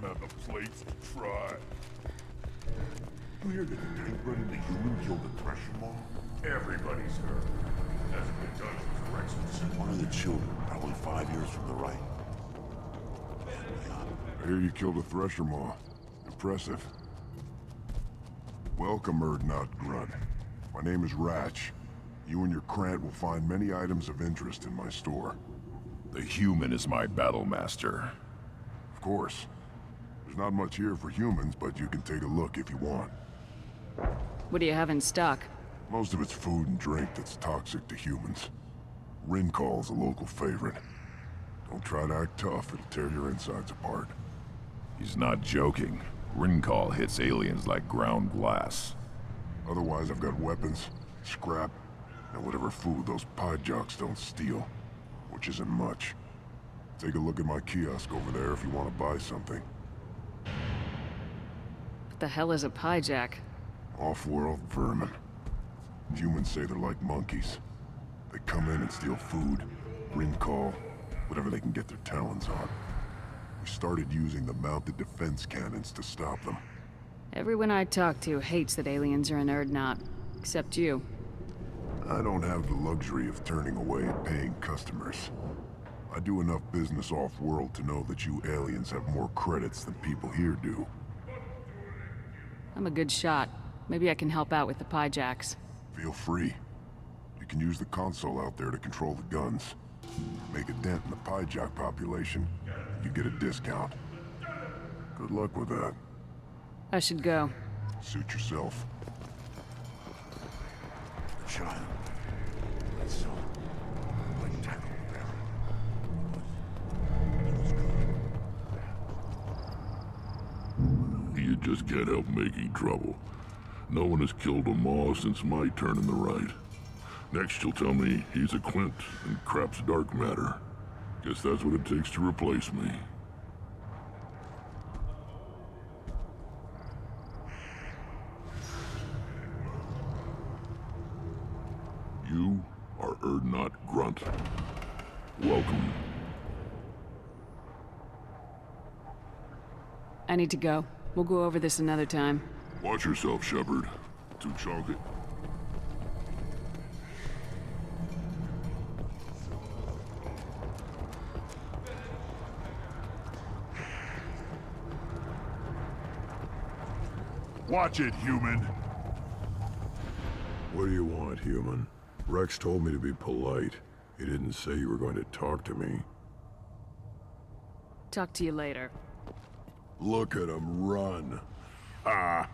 don't have the plates to try. You hear that the tank-running the human killed the Thresher Maw? Everybody's heard. Hasn't been done since Rex's. One of the children, probably 5 years from the right. I hear you killed a Thresher Maw. Impressive. Welcome, Erdnot Grunt. My name is Ratch. You and your Krant will find many items of interest in my store. The human is my battle master. Of course. There's not much here for humans, but you can take a look if you want. What do you have in stock? Most of it's food and drink that's toxic to humans. Rincall's a local favorite. Don't try to act tough, it'll tear your insides apart. He's not joking. Rincall hits aliens like ground glass. Otherwise, I've got weapons, scrap, and whatever food those pie jocks don't steal. Which isn't much. Take a look at my kiosk over there if you want to buy something. What the hell is a pie jack? Off-world vermin. Humans say they're like monkeys. They come in and steal food, Rincall, whatever they can get their talons on. We started using the mounted defense cannons to stop them. Everyone I talk to hates that aliens are an Erdnot. Except you. I don't have the luxury of turning away paying customers. I do enough business off-world to know that you aliens have more credits than people here do. I'm a good shot. Maybe I can help out with the pie jacks. Feel free. You can use the console out there to control the guns. Make a dent in the pie jock population, you get a discount. Good luck with that. I should go. Suit yourself. Child. Let's like tackle them. You just can't help making trouble. No one has killed a Maw since my turn in the right. Next you'll tell me he's a Clint and crap's dark matter. Guess that's what it takes to replace me. You are Erdnot Grunt. Welcome. I need to go. We'll go over this another time. Watch yourself, Shepard. Too chunky. Watch it, human! What do you want, human? Rex told me to be polite. He didn't say you were going to talk to me. Talk to you later. Look at him run. Ah!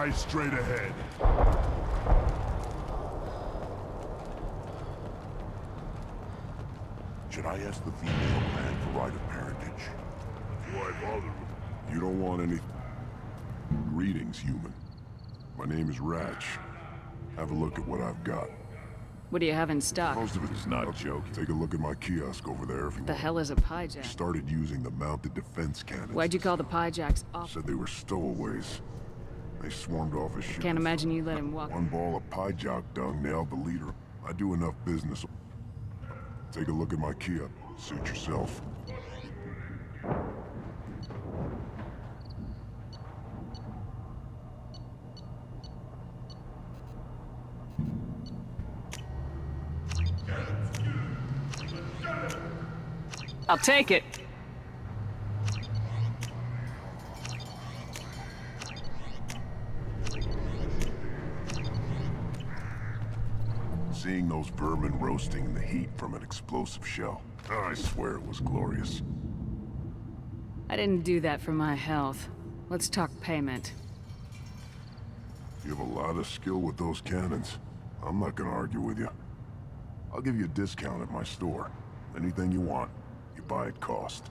Eyes straight ahead. Should I ask the female clan for right of parentage? Why bother? You don't want any... Greetings, human. My name is Ratch. Have a look at what I've got. What do you have in stock? Most of it is not joking. Take a look at my kiosk over there if you The want. hell is a pyjack? Started using the mounted defense cannons. Why'd you call the pyjacks off? Said they were stowaways. They swarmed off as shit. Can't imagine you let him walk. One ball of pyjak dung nailed the leader. I do enough business. Take a look at my kiosk. Suit yourself. I'll take it. Seeing those vermin roasting in the heat from an explosive shell. I swear it was glorious. I didn't do that for my health. Let's talk payment. You have a lot of skill with those cannons. I'm not gonna argue with you. I'll give you a discount at my store. Anything you want, you buy at cost.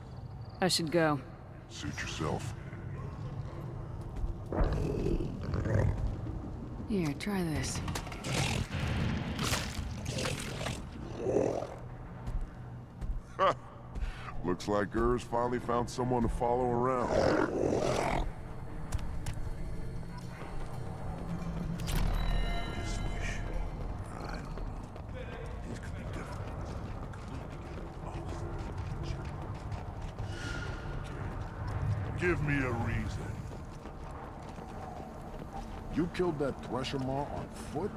I should go. Suit yourself. Here, try this. Looks like Urs finally found someone to follow around. His wish. I don't know. These could be different. Give me a reason. You killed that Thresher Maw on foot?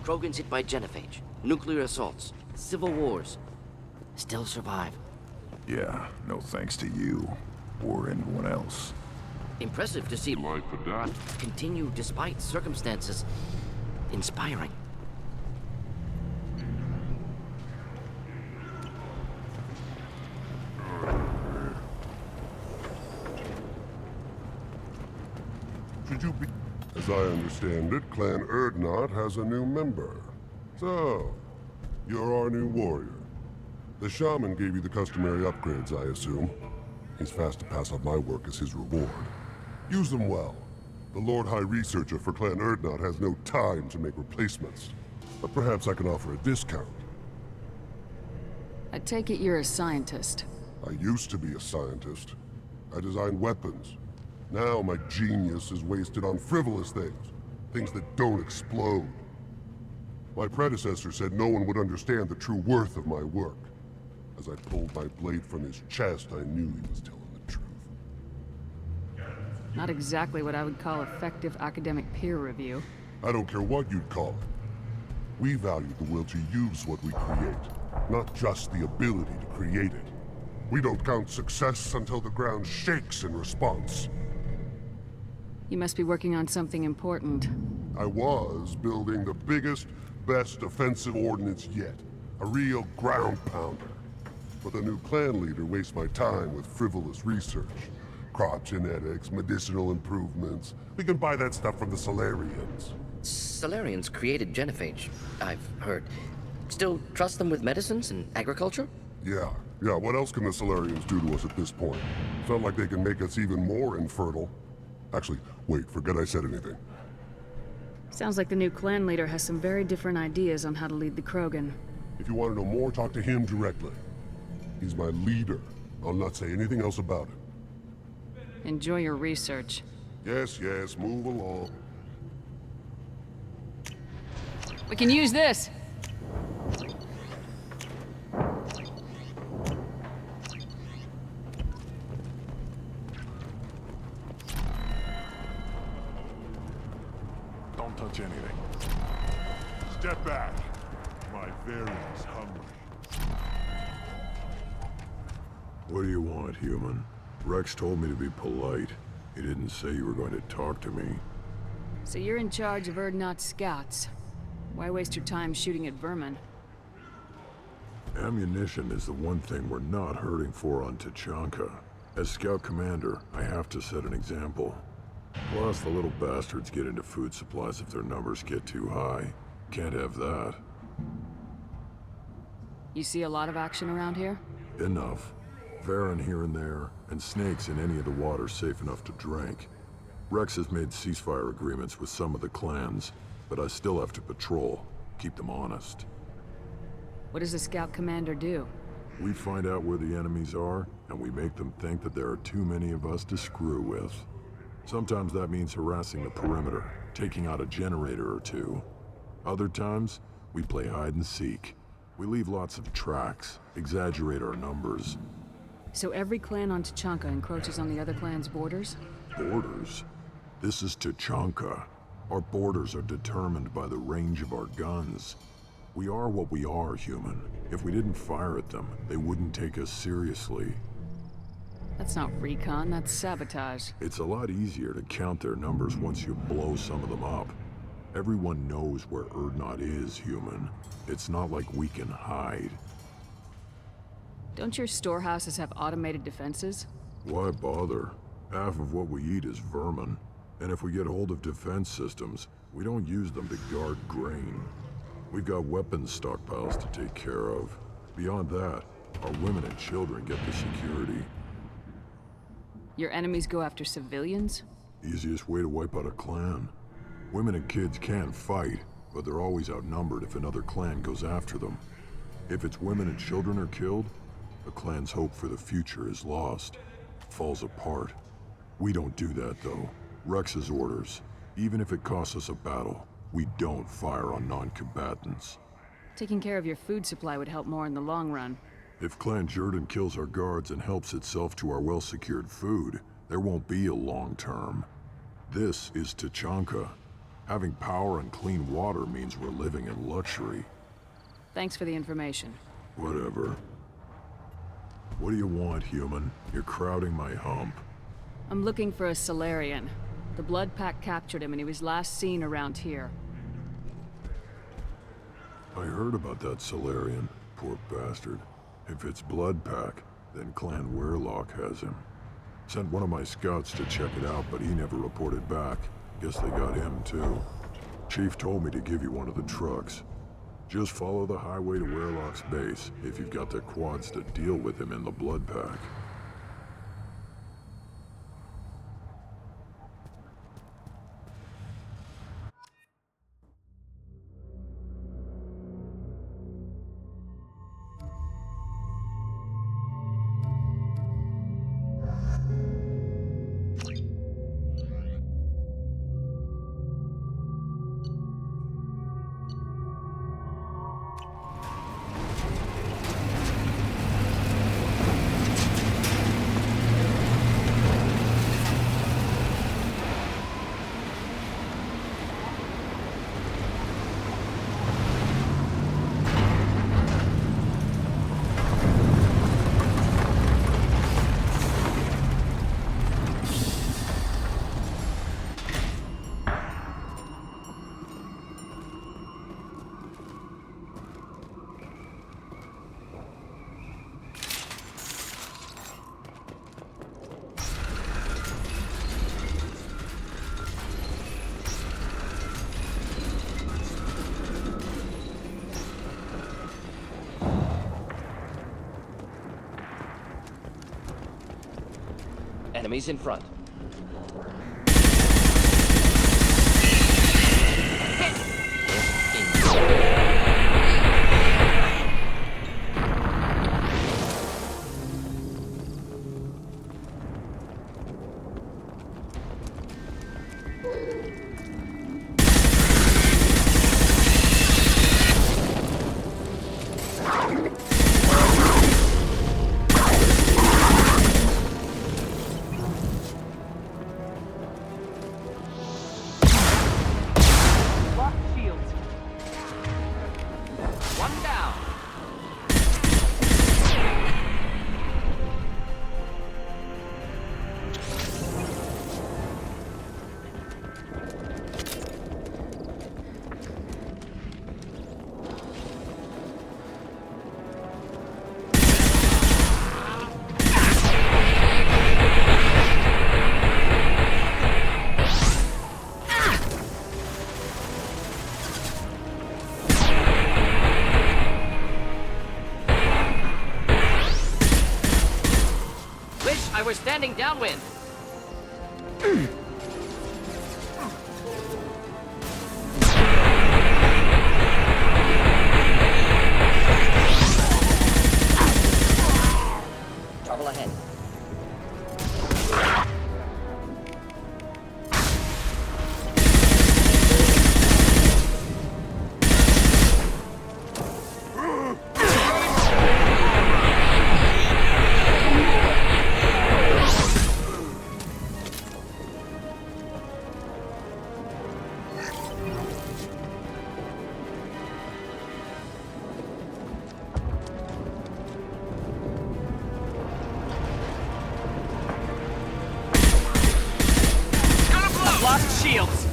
Krogan's hit by genophage, nuclear assaults, civil wars. Still survive. Yeah, no thanks to you. Or anyone else. Impressive to see Life or death? continue despite circumstances. Inspiring. Should you be... As I understand it, Clan Erdnot has a new member. So, you're our new warrior. The shaman gave you the customary upgrades, I assume. He's fast to pass on my work as his reward. Use them well. The Lord High Researcher for Clan Erdnot has no time to make replacements. But perhaps I can offer a discount. I take it you're a scientist. I used to be a scientist. I designed weapons. Now my genius is wasted on frivolous things. Things that don't explode. My predecessor said no one would understand the true worth of my work. As I pulled my blade from his chest, I knew he was telling the truth. Not exactly what I would call effective academic peer review. I don't care what you'd call it. We value the will to use what we create, not just the ability to create it. We don't count success until the ground shakes in response. You must be working on something important. I was building the biggest, best offensive ordnance yet. A real ground pounder. But the new clan leader wastes my time with frivolous research. Crop genetics, medicinal improvements. We can buy that stuff from the Solarians. Solarians created genophage, I've heard. Still trust them with medicines and agriculture? Yeah, what else can the Solarians do to us at this point? It's not like they can make us even more infertile. Actually, wait, forget I said anything. Sounds like the new clan leader has some very different ideas on how to lead the Krogan. If you want to know more, talk to him directly. He's my leader. I'll not say anything else about it. Enjoy your research. Yes, move along. We can use this! Don't touch anything. Step back. My variant's hungry. What do you want, human? Rex told me to be polite. He didn't say you were going to talk to me. So you're in charge of Erdnot scouts. Why waste your time shooting at vermin? Ammunition is the one thing we're not hurting for on Tachanka. As Scout Commander, I have to set an example. Plus, the little bastards get into food supplies if their numbers get too high. Can't have that. You see a lot of action around here? Enough. Varen here and there, and snakes in any of the water safe enough to drink. Rex has made ceasefire agreements with some of the clans, but I still have to patrol, keep them honest. What does the Scout Commander do? We find out where the enemies are, and we make them think that there are too many of us to screw with. Sometimes that means harassing the perimeter, taking out a generator or two. Other times, we play hide and seek. We leave lots of tracks, exaggerate our numbers. So every clan on Tachanka encroaches on the other clan's borders? Borders? This is Tachanka. Our borders are determined by the range of our guns. We are what we are, human. If we didn't fire at them, they wouldn't take us seriously. That's not recon, that's sabotage. It's a lot easier to count their numbers once you blow some of them up. Everyone knows where Erdnot is, human. It's not like we can hide. Don't your storehouses have automated defenses? Why bother? Half of what we eat is vermin. And if we get hold of defense systems, we don't use them to guard grain. We've got weapons stockpiles to take care of. Beyond that, our women and children get the security. Your enemies go after civilians? Easiest way to wipe out a clan. Women and kids can fight, but they're always outnumbered if another clan goes after them. If its women and children are killed, the clan's hope for the future is lost. Falls apart. We don't do that, though. Rex's orders. Even if it costs us a battle, we don't fire on non-combatants. Taking care of your food supply would help more in the long run. If Clan Jordan kills our guards and helps itself to our well-secured food, there won't be a long term. This is Tachanka. Having power and clean water means we're living in luxury. Thanks for the information. Whatever. What do you want, human? You're crowding my hump. I'm looking for a Solarian. The Blood Pack captured him and he was last seen around here. I heard about that Solarian. Poor bastard. If it's Blood Pack, then Clan Werelock has him. Sent one of my scouts to check it out, but he never reported back. Guess they got him too. Chief told me to give you one of the trucks. Just follow the highway to Werelock's base if you've got the quads to deal with him in the Blood Pack. Enemies in front. We're standing downwind. Trouble ahead. Lost shields.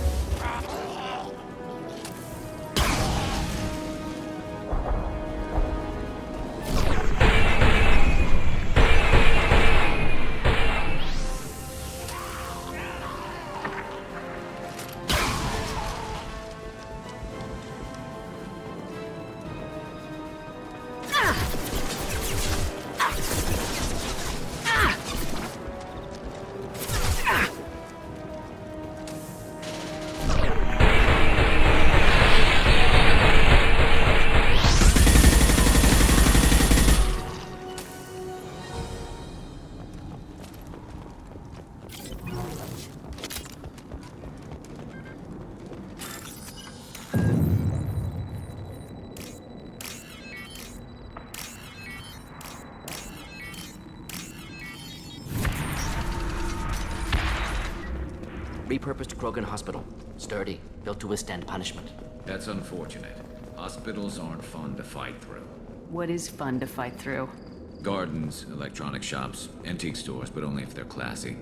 Repurposed Krogan Hospital. Sturdy, built to withstand punishment. That's unfortunate. Hospitals aren't fun to fight through. What is fun to fight through? Gardens, electronic shops, antique stores, but only if they're classy.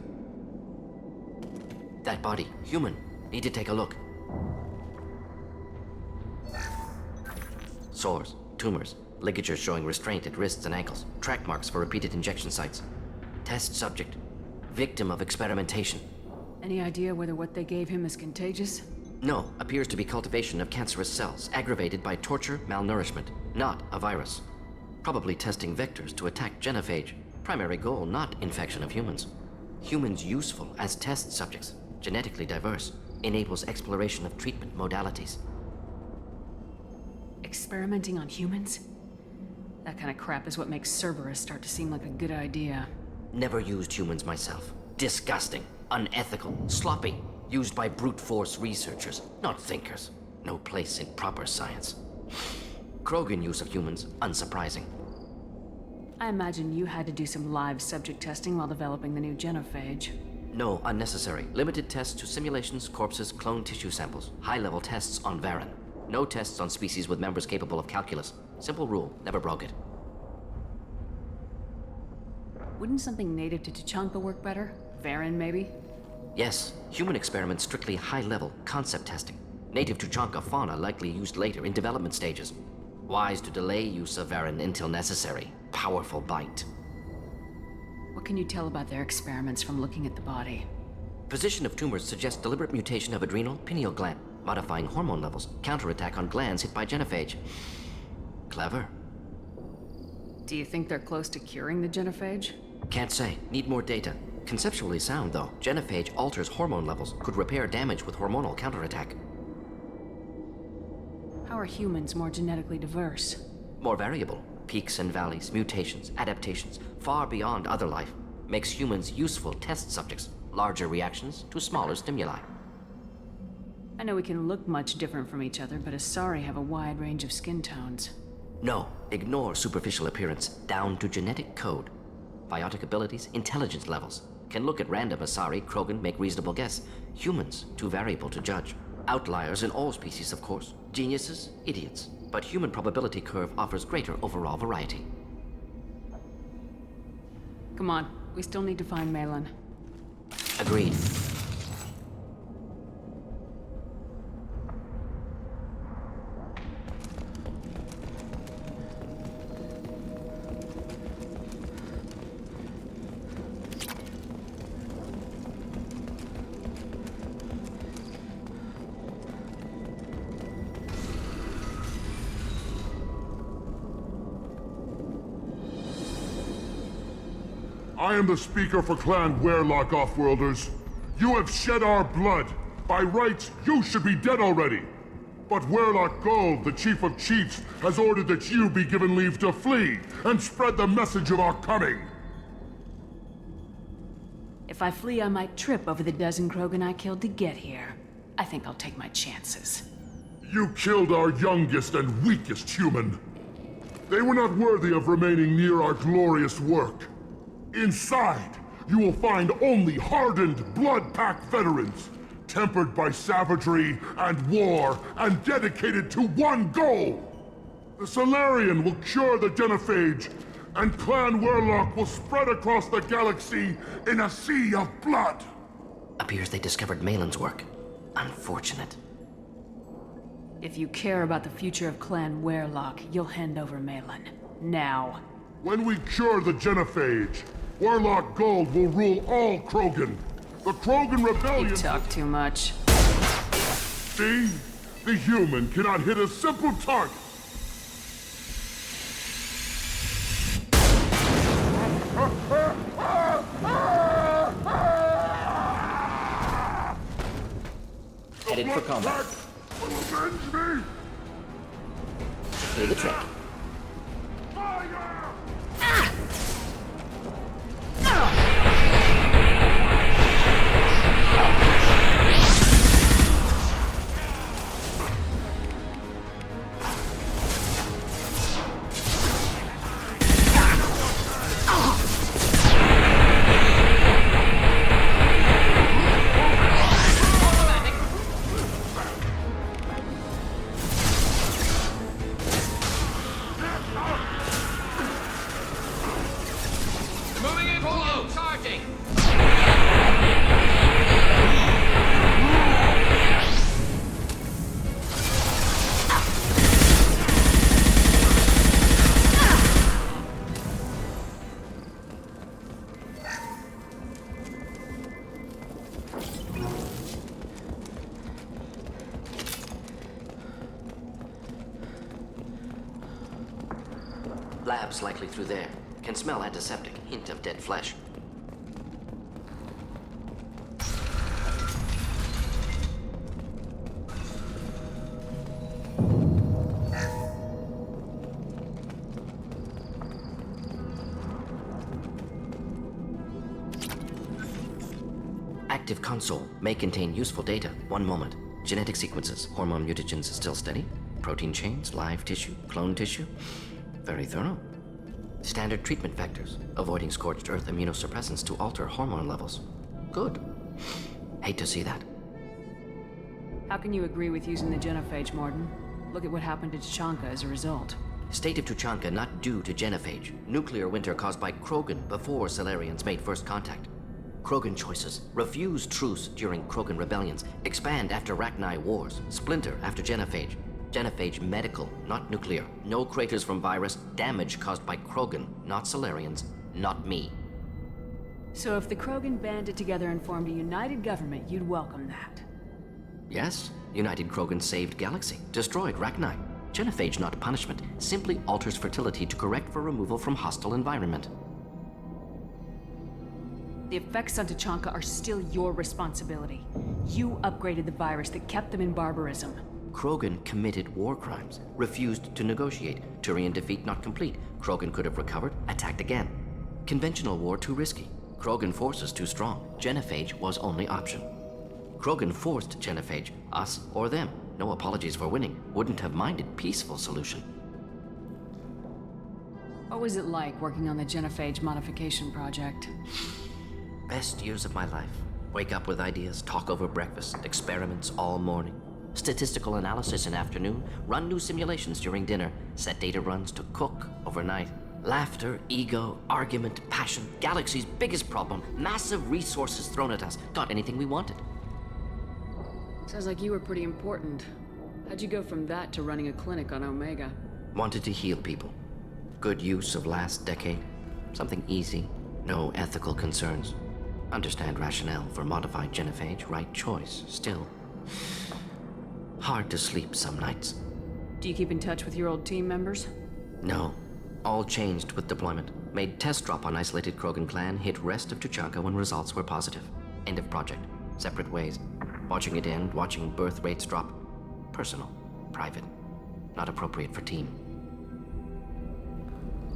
That body, human. Need to take a look. Sores, tumors, ligatures showing restraint at wrists and ankles, track marks for repeated injection sites. Test subject. Victim of experimentation. Any idea whether what they gave him is contagious? No, appears to be cultivation of cancerous cells, aggravated by torture, malnourishment, not a virus. Probably testing vectors to attack genophage. Primary goal, not infection of humans. Humans useful as test subjects, genetically diverse, enables exploration of treatment modalities. Experimenting on humans? That kind of crap is what makes Cerberus start to seem like a good idea. Never used humans myself. Disgusting, unethical, sloppy. Used by brute force researchers, not thinkers. No place in proper science. Krogan use of humans, unsurprising. I imagine you had to do some live subject testing while developing the new genophage. No, unnecessary. Limited tests to simulations, corpses, cloned tissue samples. High-level tests on Varen. No tests on species with members capable of calculus. Simple rule, never broke it. Wouldn't something native to Tuchanka work better? Varen, maybe? Yes, human experiments strictly high-level concept testing. Native Tuchanka fauna likely used later in development stages. Wise to delay use of Varen until necessary. Powerful bite. What can you tell about their experiments from looking at the body? Position of tumors suggests deliberate mutation of adrenal pineal gland, modifying hormone levels, counterattack on glands hit by genophage. Clever. Do you think they're close to curing the genophage? Can't say. Need more data. Conceptually sound, though. Genophage alters hormone levels, could repair damage with hormonal counterattack. How are humans more genetically diverse? More variable. Peaks and valleys, mutations, adaptations, far beyond other life. Makes humans useful test subjects. Larger reactions to smaller stimuli. I know we can look much different from each other, but Asari have a wide range of skin tones. No, ignore superficial appearance, down to genetic code. Biotic abilities, intelligence levels. Can look at random Asari, Krogan, make reasonable guess. Humans, too variable to judge. Outliers in all species, of course. Geniuses, idiots. But human probability curve offers greater overall variety. Come on, we still need to find Malin. Agreed. I am the speaker for Clan Werelock, Offworlders. You have shed our blood. By rights, you should be dead already. But Werelock Gold, the Chief of Chiefs, has ordered that you be given leave to flee and spread the message of our coming. If I flee, I might trip over the dozen Krogan I killed to get here. I think I'll take my chances. You killed our youngest and weakest human. They were not worthy of remaining near our glorious work. Inside, you will find only hardened, blood-packed veterans, tempered by savagery and war, and dedicated to one goal. The Solarian will cure the genophage, and Clan Werelock will spread across the galaxy in a sea of blood. Appears they discovered Malin's work. Unfortunate. If you care about the future of Clan Werelock, you'll hand over Malin. Now. When we cure the genophage, Werelock Gold will rule all Krogan. The Krogan Rebellion... You talk too much. See? The human cannot hit a simple target. Headed for combat. Will avenge me! Play the trick. Moving in below, charging! Lab's likely through there. Can smell antiseptic, hint of dead flesh. Active console may contain useful data. One moment. Genetic sequences, hormone mutagens still steady. Protein chains, live tissue, clone tissue. Very thorough. Standard treatment vectors, avoiding scorched earth immunosuppressants to alter hormone levels. Good. Hate to see that. How can you agree with using the genophage, Mordin? Look at what happened to Tachanka as a result. State of Tuchanka not due to genophage. Nuclear winter caused by Krogan before Solarians made first contact. Krogan choices. Refuse truce during Krogan rebellions. Expand after Rachni wars. Splinter after genophage. Genophage medical, not nuclear. No craters from virus. Damage caused by Krogan, not Solarians, not me. So if the Krogan banded together and formed a united government, you'd welcome that. Yes, United Krogan saved Galaxy, destroyed Rachni. Genophage, not punishment, simply alters fertility to correct for removal from hostile environment. The effects on Tachanka are still your responsibility. You upgraded the virus that kept them in barbarism. Krogan committed war crimes, refused to negotiate. Turian defeat not complete. Krogan could have recovered, attacked again. Conventional war too risky. Krogan forces too strong. Genophage was only option. Krogan forced genophage, us or them. No apologies for winning. Wouldn't have minded peaceful solution. What was it like working on the genophage modification project? Best years of my life. Wake up with ideas, talk over breakfast, experiments all morning. Statistical analysis in afternoon, run new simulations during dinner, set data runs to cook overnight. Laughter, ego, argument, passion, Galaxy's biggest problem, massive resources thrown at us. Got anything we wanted. Sounds like you were pretty important. How'd you go from that to running a clinic on Omega? Wanted to heal people. Good use of last decade. Something easy, no ethical concerns. Understand rationale for modified genophage, right choice, still. Hard to sleep some nights. Do you keep in touch with your old team members? No. All changed with deployment. Made test drop on isolated Krogan clan, hit rest of Tuchanka when results were positive. End of project. Separate ways. Watching it end, watching birth rates drop. Personal. Private. Not appropriate for team.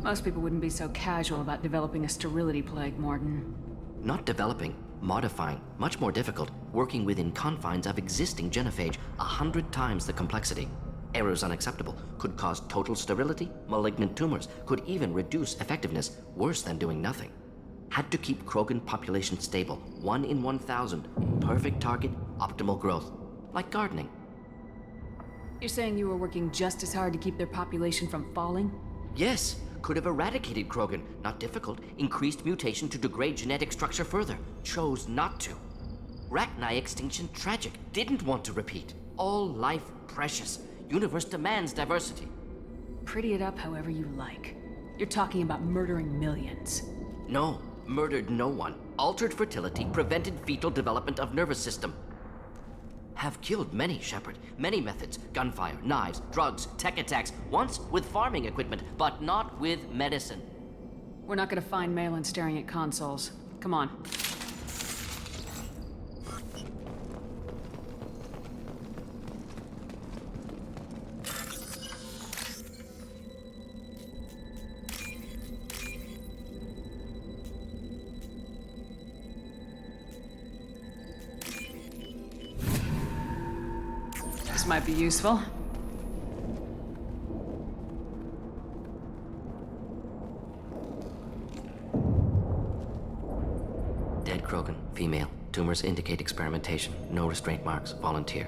Most people wouldn't be so casual about developing a sterility plague, Mordin. Not developing, modifying, much more difficult, working within confines of existing genophage, 100 times the complexity. Errors unacceptable, could cause total sterility, malignant tumors, could even reduce effectiveness, worse than doing nothing. Had to keep Krogan population stable, 1 in 1,000, perfect target, optimal growth. Like gardening. You're saying you were working just as hard to keep their population from falling? Yes, could have eradicated Krogan, not difficult, increased mutation to degrade genetic structure further, chose not to. Rachni extinction tragic, didn't want to repeat. All life precious, universe demands diversity. Pretty it up however you like. You're talking about murdering millions. No, murdered no one. Altered fertility, prevented fetal development of nervous system. Have killed many, Shepard. Many methods. Gunfire, knives, drugs, tech attacks. Once with farming equipment, but not with medicine. We're not gonna find Malin staring at consoles. Come on. This might be useful. Dead Krogan, female. Tumors indicate experimentation. No restraint marks. Volunteer.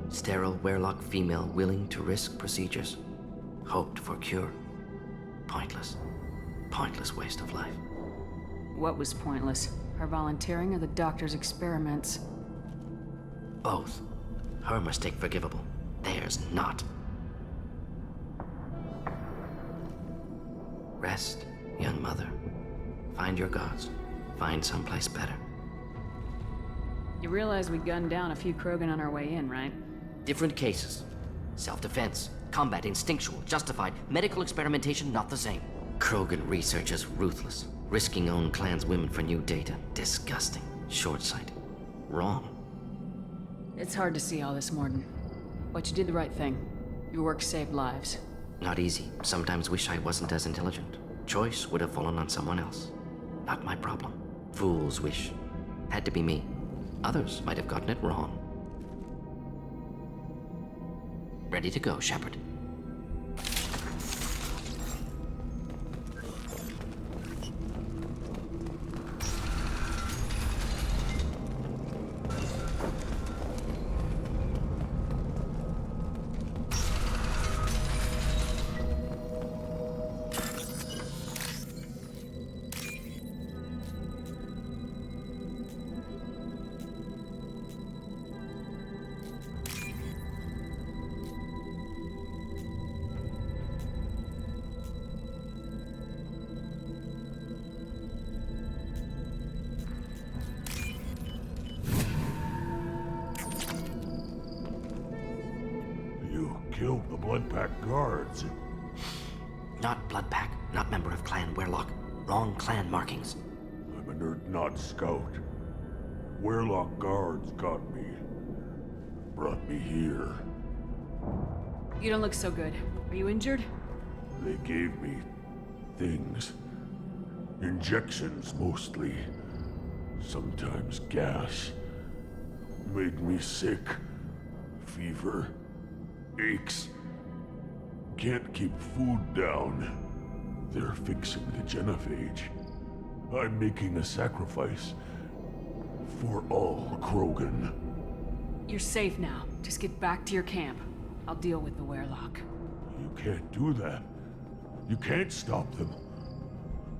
Sterile Werelock female willing to risk procedures. Hoped for cure. Pointless. Pointless waste of life. What was pointless? Her volunteering or the doctor's experiments? Both. Her mistake forgivable. Theirs not. Rest, young mother. Find your gods. Find someplace better. You realize we gunned down a few Krogan on our way in, right? Different cases. Self-defense, combat instinctual, justified, medical experimentation not the same. Krogan research is ruthless. Risking own clan's women for new data. Disgusting. Short-sighted. Wrong. It's hard to see all this, Mordin. But you did the right thing. Your work saved lives. Not easy. Sometimes wish I wasn't as intelligent. Choice would have fallen on someone else. Not my problem. Fool's wish. Had to be me. Others might have gotten it wrong. Ready to go, Shepard. Killed the Bloodpack guards. Not Bloodpack, not member of Clan Werelock. Wrong clan markings. I'm a nerd, not scout. Werelock guards got me. Brought me here. You don't look so good. Are you injured? They gave me things. Injections, mostly. Sometimes gas. Made me sick. Fever. Aches. Can't keep food down. They're fixing the genophage. I'm making a sacrifice. For all Krogan. You're safe now. Just get back to your camp. I'll deal with the Werelock. You can't do that. You can't stop them.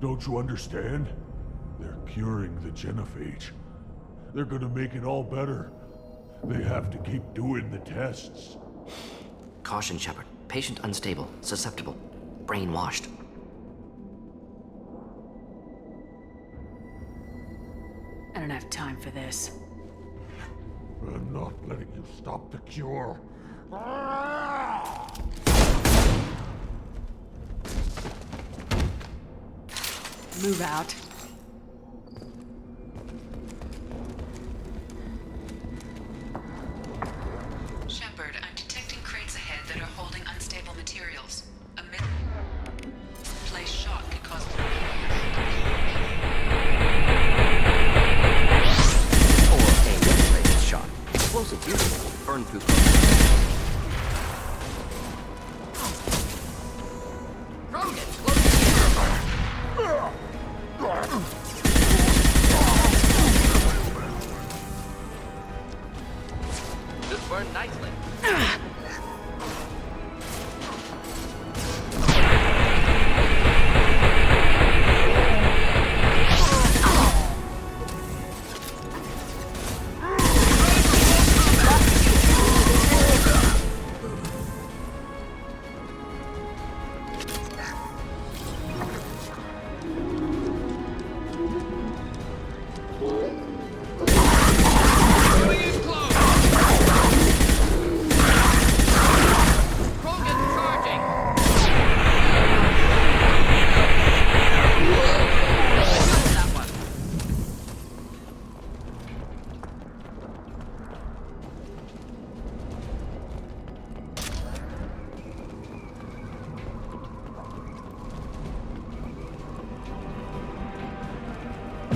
Don't you understand? They're curing the genophage. They're gonna make it all better. They have to keep doing the tests. Caution, Shepard. Patient unstable, susceptible, brainwashed. I don't have time for this. I'm not letting you stop the cure. Move out. Shepard, I'm detecting crates ahead that are holding unstable materials. A misplaced shot could cause... Or a misplaced shot. Explosives usually burn through clothing. This burned nicely.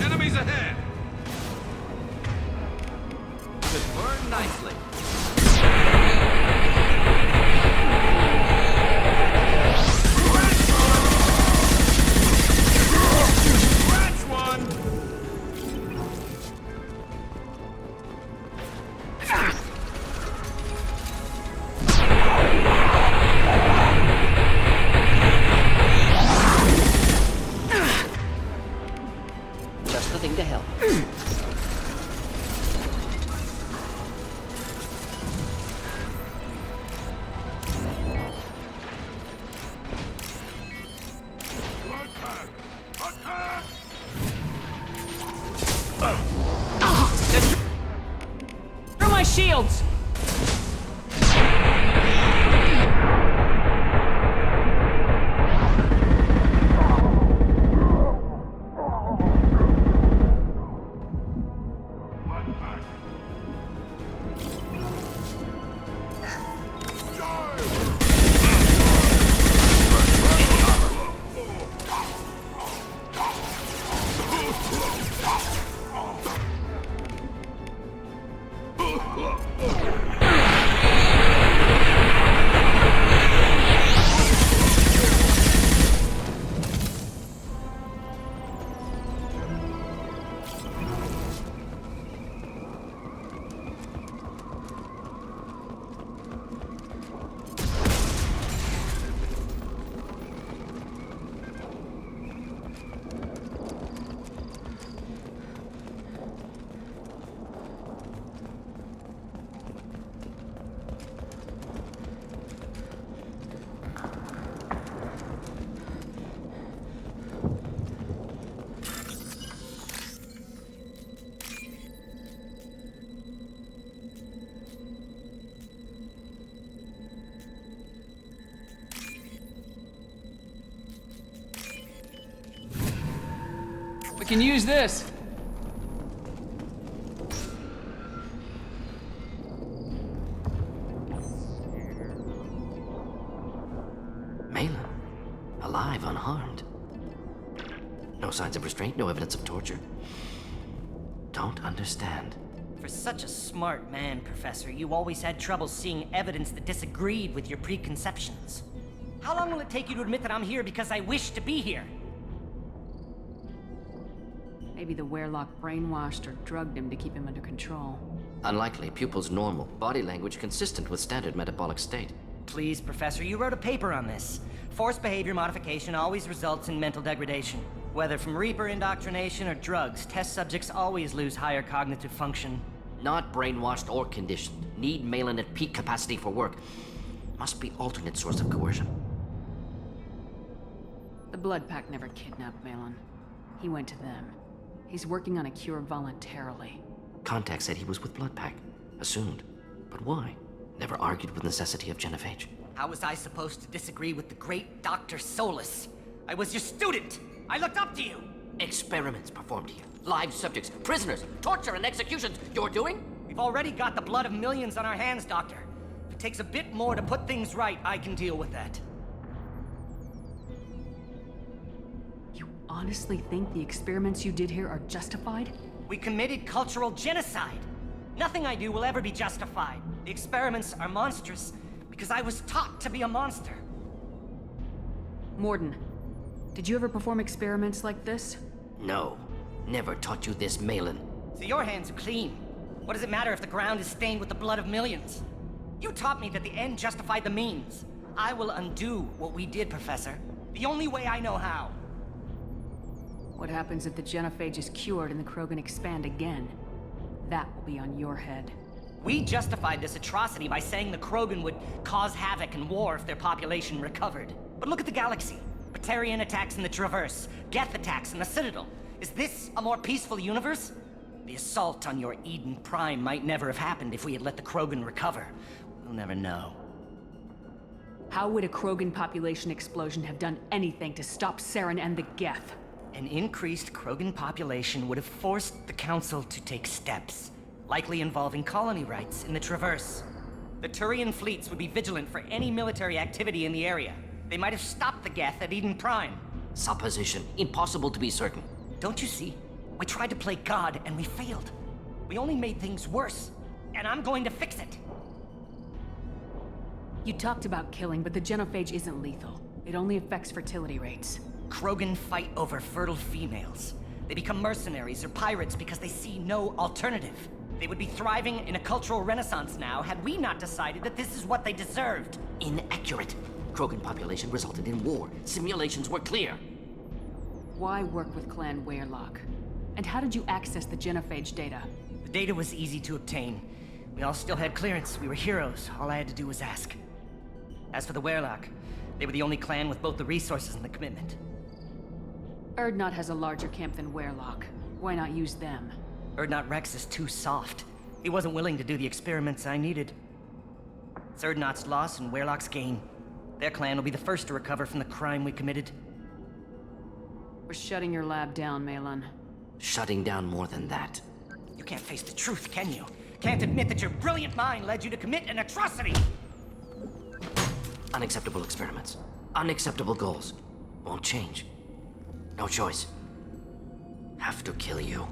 Enemies ahead! This burned nicely. Scratch one! Just the thing to help. Through my shields! We can use this. Malin, alive, unharmed. No signs of restraint, no evidence of torture. Don't understand. For such a smart man, Professor, you always had trouble seeing evidence that disagreed with your preconceptions. How long will it take you to admit that I'm here because I wish to be here? Maybe the Werelock brainwashed or drugged him to keep him under control. Unlikely. Pupil's normal. Body language consistent with standard metabolic state. Please, Professor, you wrote a paper on this. Forced behavior modification always results in mental degradation. Whether from Reaper indoctrination or drugs, test subjects always lose higher cognitive function. Not brainwashed or conditioned. Need Malin at peak capacity for work. Must be alternate source of coercion. The Blood Pack never kidnapped Malin. He went to them. He's working on a cure voluntarily. Contact said he was with Blood Pack. Assumed. But why? Never argued with necessity of genophage. How was I supposed to disagree with the great Dr. Solus? I was your student! I looked up to you! Experiments performed here. Live subjects, prisoners, torture and executions. You're doing? We've already got the blood of millions on our hands, Doctor. If it takes a bit more to put things right, I can deal with that. You honestly think the experiments you did here are justified? We committed cultural genocide. Nothing I do will ever be justified. The experiments are monstrous because I was taught to be a monster. Mordin, did you ever perform experiments like this? No. Never taught you this, Malin. So your hands are clean. What does it matter if the ground is stained with the blood of millions? You taught me that the end justified the means. I will undo what we did, Professor. The only way I know how. What happens if the genophage is cured and the Krogan expand again? That will be on your head. We justified this atrocity by saying the Krogan would cause havoc and war if their population recovered. But look at the galaxy. Batarian attacks in the Traverse, Geth attacks in the Citadel. Is this a more peaceful universe? The assault on your Eden Prime might never have happened if we had let the Krogan recover. We'll never know. How would a Krogan population explosion have done anything to stop Saren and the Geth? An increased Krogan population would have forced the Council to take steps, likely involving colony rights in the Traverse. The Turian fleets would be vigilant for any military activity in the area. They might have stopped the Geth at Eden Prime. Supposition. Impossible to be certain. Don't you see? We tried to play God and we failed. We only made things worse, and I'm going to fix it. You talked about killing, but the genophage isn't lethal. It only affects fertility rates. Krogan fight over fertile females. They become mercenaries or pirates because they see no alternative. They would be thriving in a cultural renaissance now had we not decided that this is what they deserved. Inaccurate. Krogan population resulted in war. Simulations were clear. Why work with Clan Weyrloc? And how did you access the genophage data? The data was easy to obtain. We all still had clearance. We were heroes. All I had to do was ask. As for the Weyrloc, they were the only clan with both the resources and the commitment. Urdnot has a larger camp than Weyrloc. Why not use them? Urdnot Rex is too soft. He wasn't willing to do the experiments I needed. It's Urdnot's loss and Weyrloc's gain. Their clan will be the first to recover from the crime we committed. We're shutting your lab down, Malin. Shutting down more than that. You can't face the truth, can you? Can't admit that your brilliant mind led you to commit an atrocity! Unacceptable experiments. Unacceptable goals. Won't change. No choice. Have to kill you.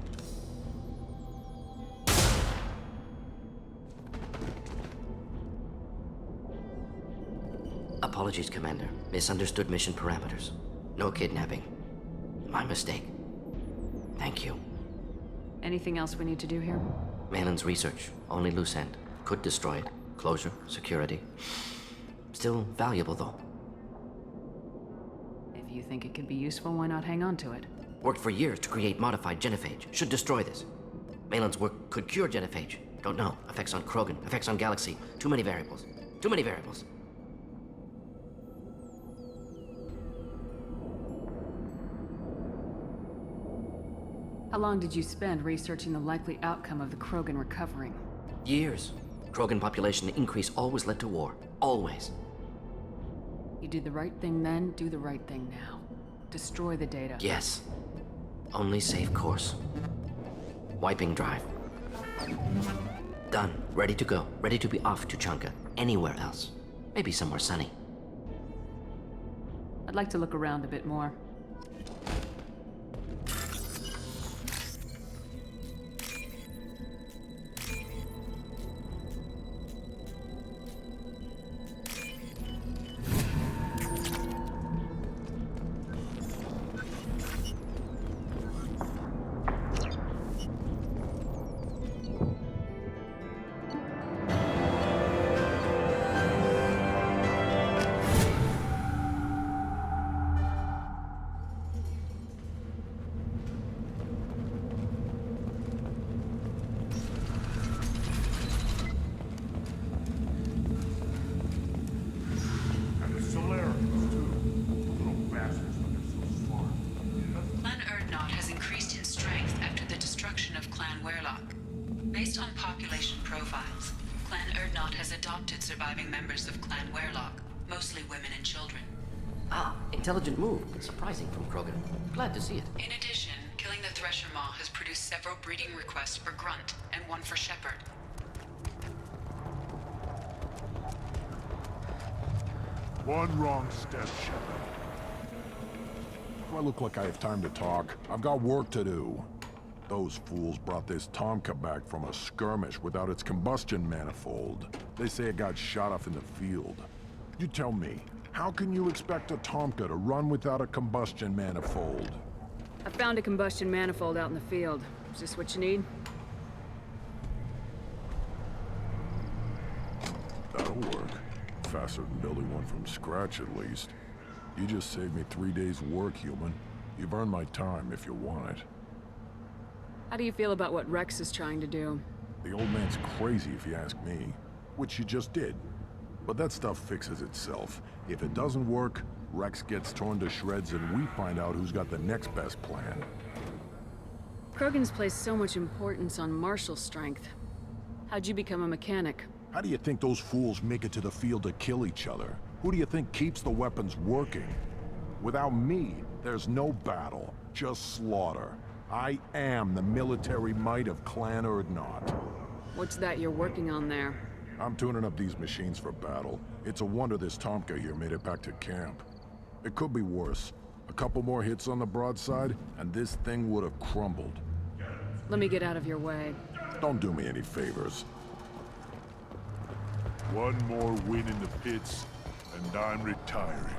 Apologies, Commander. Misunderstood mission parameters. No kidnapping. My mistake. Thank you. Anything else we need to do here? Malin's research. Only loose end. Could destroy it. Closure. Security. Still valuable, though. If you think it could be useful, why not hang on to it? Worked for years to create modified genophage. Should destroy this. Malin's work could cure genophage. Don't know. Effects on Krogan. Effects on Galaxy. Too many variables. Too many variables. How long did you spend researching the likely outcome of the Krogan recovering? Years. Krogan population increase always led to war. Always. You did the right thing then, do the right thing now. Destroy the data. Yes. Only safe course. Wiping drive. Done. Ready to go. Ready to be off to Chanka. Anywhere else. Maybe somewhere sunny. I'd like to look around a bit more. Clan Urdnot has increased in strength after the destruction of Clan Weyrloc. Based on population profiles, Clan Erdnot has adopted surviving members of Clan Werelock, mostly women and children. Ah, intelligent move, but surprising from Krogan. Glad to see it. In addition, killing the Thresher Maw has produced several breeding requests for Grunt, and one for Shepard. One wrong step, Shepard. Do I look like I have time to talk? I've got work to do. Those fools brought this Tomka back from a skirmish without its combustion manifold. They say it got shot off in the field. You tell me, how can you expect a Tomka to run without a combustion manifold? I found a combustion manifold out in the field. Is this what you need? That'll work. Faster than building one from scratch, at least. You just saved me 3 days' work, human. You've earned my time if you want it. How do you feel about what Rex is trying to do? The old man's crazy if you ask me. Which you just did. But that stuff fixes itself. If it doesn't work, Rex gets torn to shreds and we find out who's got the next best plan. Krogan's placed so much importance on martial strength. How'd you become a mechanic? How do you think those fools make it to the field to kill each other? Who do you think keeps the weapons working? Without me, there's no battle, just slaughter. I am the military might of Clan Erdnot. What's that you're working on there? I'm tuning up these machines for battle. It's a wonder this Tomka here made it back to camp. It could be worse. A couple more hits on the broadside, and this thing would have crumbled. Let me get out of your way. Don't do me any favors. One more win in the pits, and I'm retiring.